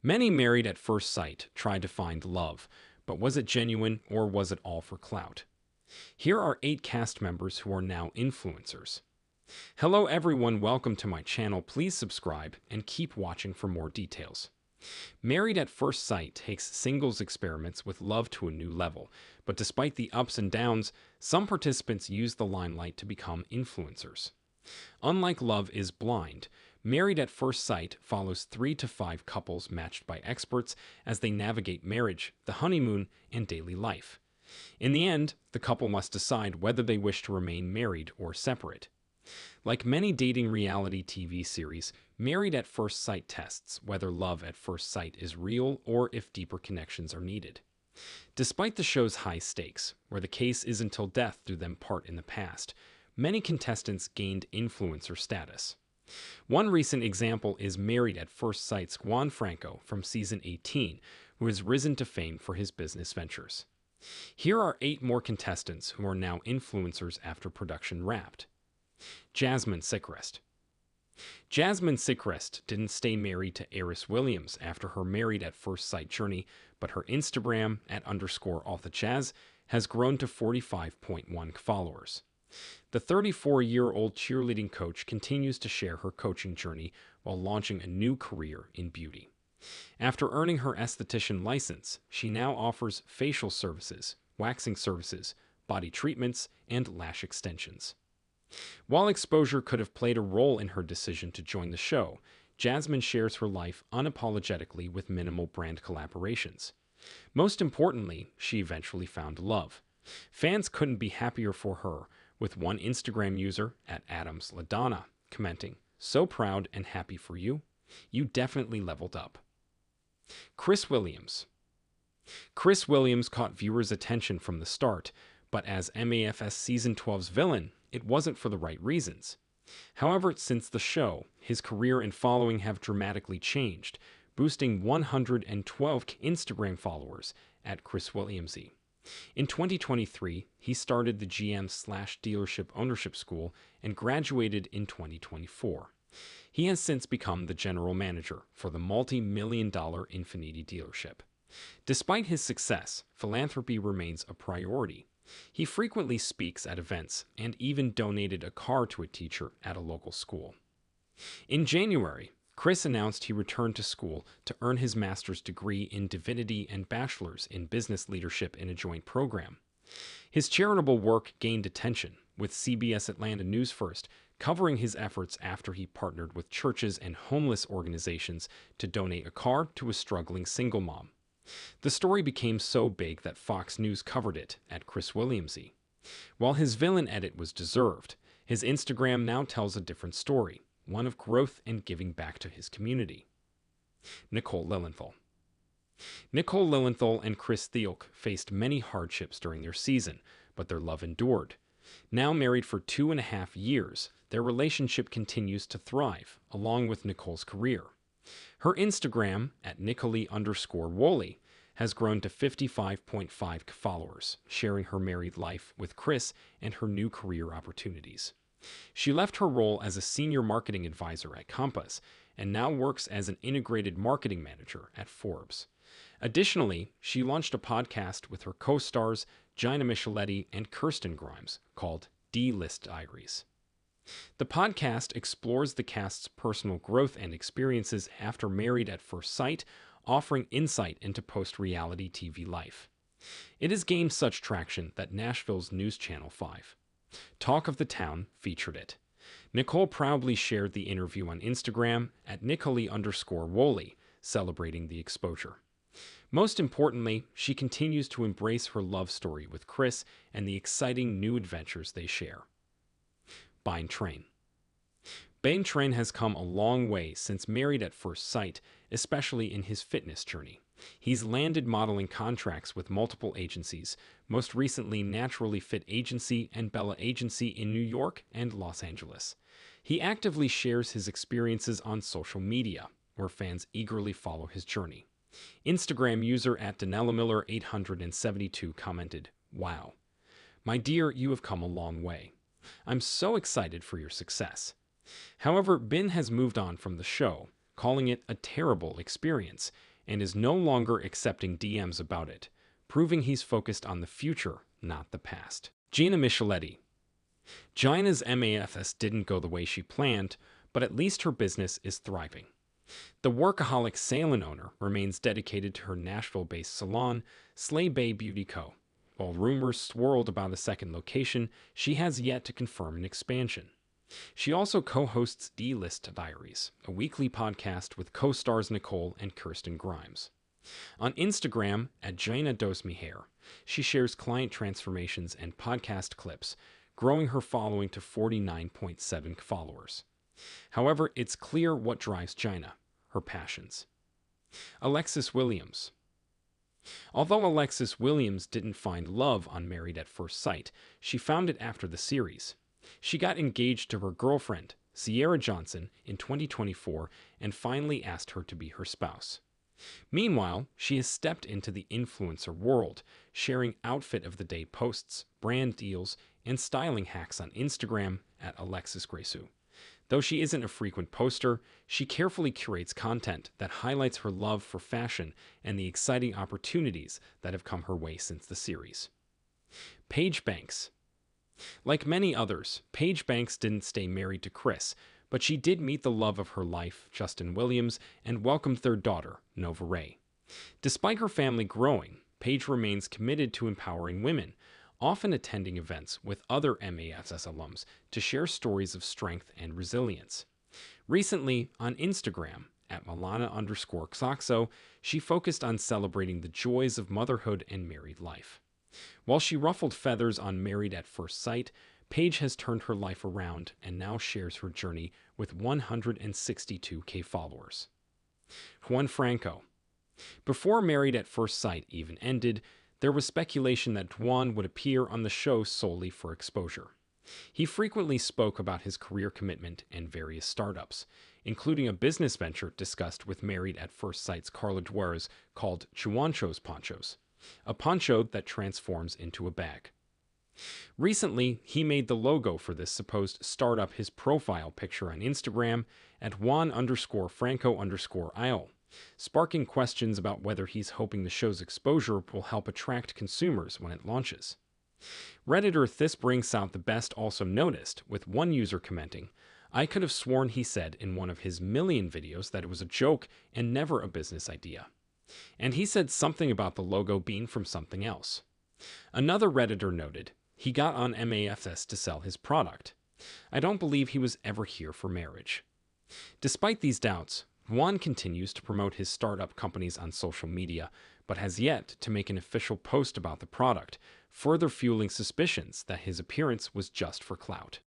Many married at first sight tried to find love, but was it genuine or was it all for clout? Here are 8 cast members who are now influencers. Hello everyone, welcome to my channel. Please subscribe and keep watching for more details. Married at First Sight takes singles experiments with love to a new level, but despite the ups and downs, some participants use the limelight to become influencers. Unlike Love is Blind, Married at First Sight follows 3 to 5 couples matched by experts as they navigate marriage, the honeymoon, and daily life. In the end, the couple must decide whether they wish to remain married or separate. Like many dating reality TV series, Married at First Sight tests whether love at first sight is real or if deeper connections are needed. Despite the show's high stakes, where the case is until death do them part in the past, many contestants gained influencer status. One recent example is Married at First Sight's Juan Franco from season 18, who has risen to fame for his business ventures. Here are 8 more contestants who are now influencers after production wrapped. Jasmine Sickrest. Jasmine Sickrest didn't stay married to Eris Williams after her Married at First Sight journey, but her Instagram @_AllTheJazz has grown to 45.1 followers. The 34-year-old cheerleading coach continues to share her coaching journey while launching a new career in beauty. After earning her esthetician license, she now offers facial services, waxing services, body treatments, and lash extensions. While exposure could have played a role in her decision to join the show, Jasmine shares her life unapologetically with minimal brand collaborations. Most importantly, she eventually found love. Fans couldn't be happier for her, with one Instagram user @AdamsLaDonna commenting, "So proud and happy for you. You definitely leveled up." Chris Williams. Chris Williams caught viewers' attention from the start, but as MAFS Season 12's villain, it wasn't for the right reasons. However, since the show, his career and following have dramatically changed, boosting 112 Instagram followers @ChrisWilliamsE. In 2023, he started the GM/dealership ownership school and graduated in 2024. He has since become the general manager for the multi-million-dollar Infiniti dealership. Despite his success, philanthropy remains a priority. He frequently speaks at events and even donated a car to a teacher at a local school. In January, Chris announced he returned to school to earn his master's degree in divinity and bachelor's in business leadership in a joint program. His charitable work gained attention, with CBS Atlanta News First covering his efforts after he partnered with churches and homeless organizations to donate a car to a struggling single mom. The story became so big that Fox News covered it @ChrisWilliamsE. While his villain edit was deserved, his Instagram now tells a different story, one of growth and giving back to his community. Nicole Lilienthal. Nicole Lilienthal and Chris Thielk faced many hardships during their season, but their love endured. Now married for 2.5 years, their relationship continues to thrive, along with Nicole's career. Her Instagram @Nicole_Woolley has grown to 55.5 followers, sharing her married life with Chris and her new career opportunities. She left her role as a senior marketing advisor at Compass and now works as an integrated marketing manager at Forbes. Additionally, she launched a podcast with her co-stars Gina Micheletti and Kirsten Grimes called D-List Diaries. The podcast explores the cast's personal growth and experiences after Married at First Sight, offering insight into post-reality TV life. It has gained such traction that Nashville's News Channel 5, Talk of the Town, featured it. Nicole proudly shared the interview on Instagram @Nicole_Woolley, celebrating the exposure. Most importantly, she continues to embrace her love story with Chris and the exciting new adventures they share. Bine Train. Bane Train has come a long way since Married at First Sight, especially in his fitness journey. He's landed modeling contracts with multiple agencies, most recently Naturally Fit Agency and Bella Agency in New York and Los Angeles. He actively shares his experiences on social media, where fans eagerly follow his journey. Instagram user @DanellaMiller872 commented, "Wow. My dear, you have come a long way. I'm so excited for your success." However, Ben has moved on from the show, calling it a terrible experience, and is no longer accepting DMs about it, proving he's focused on the future, not the past. Gina Micheletti. Gina's MAFS didn't go the way she planned, but at least her business is thriving. The workaholic salon owner remains dedicated to her Nashville-based salon, Slay Bay Beauty Co. While rumors swirled about a second location, she has yet to confirm an expansion. She also co-hosts D-List Diaries, a weekly podcast with co-stars Nicole and Kirsten Grimes. On Instagram, at Gina Dos Mi Hair, she shares client transformations and podcast clips, growing her following to 49.7 followers. However, it's clear what drives Gina, her passions. Alexis Williams. Although Alexis Williams didn't find love on Married at First Sight, she found it after the series. She got engaged to her girlfriend, Sierra Johnson, in 2024 and finally asked her to be her spouse. Meanwhile, she has stepped into the influencer world, sharing outfit of the day posts, brand deals, and styling hacks on Instagram at Alexis Graceau. Though she isn't a frequent poster, she carefully curates content that highlights her love for fashion and the exciting opportunities that have come her way since the series. Paige Banks. Like many others, Paige Banks didn't stay married to Chris, but she did meet the love of her life, Justin Williams, and welcomed their daughter, Nova Ray. Despite her family growing, Paige remains committed to empowering women, often attending events with other MAFS alums to share stories of strength and resilience. Recently, on Instagram, at Milana_Xoxo, she focused on celebrating the joys of motherhood and married life. While she ruffled feathers on Married at First Sight, Paige has turned her life around and now shares her journey with 162K followers. Juan Franco. Before Married at First Sight even ended, there was speculation that Juan would appear on the show solely for exposure. He frequently spoke about his career commitment and various startups, including a business venture discussed with Married at First Sight's Carla Juarez called Chuancho's Ponchos, a poncho that transforms into a bag. Recently, he made the logo for this supposed startup his profile picture on Instagram at Juan_Franco_IO, sparking questions about whether he's hoping the show's exposure will help attract consumers when it launches. Redditor This Brings Out the Best also noticed, with one user commenting, "I could have sworn he said in one of his million videos that it was a joke and never a business idea. And he said something about the logo being from something else." Another Redditor noted, "He got on MAFS to sell his product. I don't believe he was ever here for marriage." Despite these doubts, Juan continues to promote his startup companies on social media, but has yet to make an official post about the product, further fueling suspicions that his appearance was just for clout.